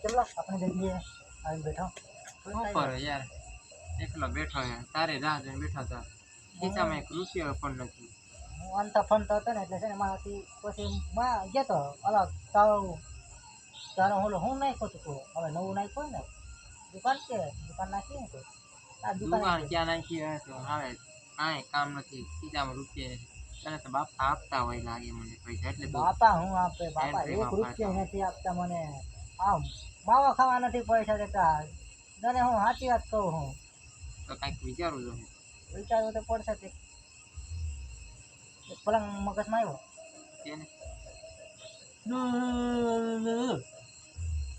चलो अपने जल्दी આવી બેઠો શું કરો યાર એકલો બેઠો હે તારે રાહ જોઈને બેઠો તો ખીચામાં એક રૂપિયો પણ નથી હું અંતા ફોન તો હતો ને એટલે છે ને મારાથી પછી માં ગયો તો અલગ તારો ઓલો હું નાખ્યો તો હવે નવું નાખ્યું ને દુકાન છે દુકાન નાખી ને તો આ દુકાન ક્યાં નાખી હોય તો આવે કાંઈ કામ નથી ખીચામાં રૂપિયા નથી તને તો બાપા આપતા હોય લાગે મને પૈસા એટલે તો બાપા હું આપે બાપા એન્ટ્રીમાં એક રૂપિયો નથી આપતા મને આમ માવા ખાવા નથી પૈસા દેતા તને હું સાચી વાત કહું હું તો કાંઈક વિચારવું જોઈએ વિચારવું તો પડશે તે પલંગ મગજમાં આવ્યો તેને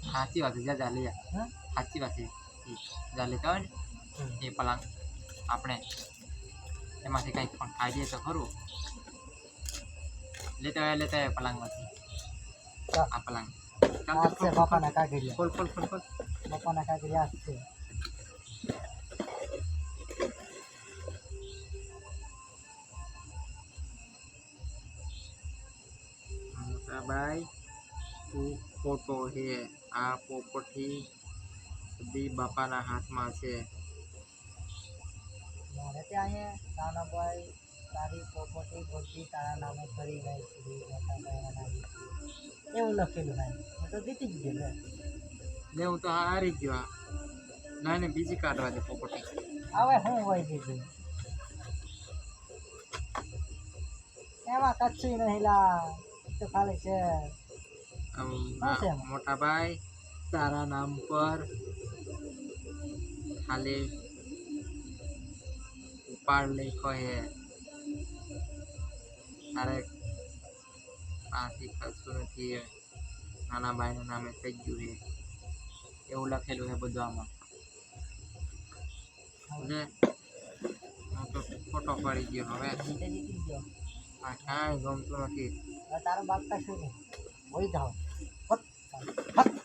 સાચી વાત છે જા લઈ હા સાચી વાત છે જા લેતા હોય ને એ પલંગ આપણે એમાંથી કંઈક પણ ખાઈ દઈએ તો ખરું લેતા હોય પલંગમાંથી આ પલંગ આ છે બાપાના કાગળિયા ખોલ ખોલ ખોલ ખોલ બાપાના કાગળિયા આ છે ભાઈ તું ફોટો છે આ પોપટી બધી બાપાના હાથમાં છે મારે ત્યાં અહીંયા નાનાભાઈ તારી પ્રોપર્ટી બધી તારા નામે કરી નાખી મોટા ભાઈના નામે એવું લખેલું ભાઈ મેં તો જીતી જ ગયો ને હું તો હારી ગયો ના ને બીજી કાઢવા દે પોપટી હવે હું હોય દીધું એમાં કચ્છું નહીં લા તો ખાલી છે શું છે એમાં? મોટા ભાઈ તારા નામ પર ખાલી ઉપાડ લખ્યો હે તારે પાછી કશું નથી નાના ભાઈના નામે થઈ ગયું છે એવું લખેલું છે બધું આમાં ને હું તો ફોટો પડી ગયો હવે જીતે જીતી ગયો આ કાંઈ ગમતું નથી હવે તારો બાપ કશું નહીં હોય જાઓ હટ, હટ.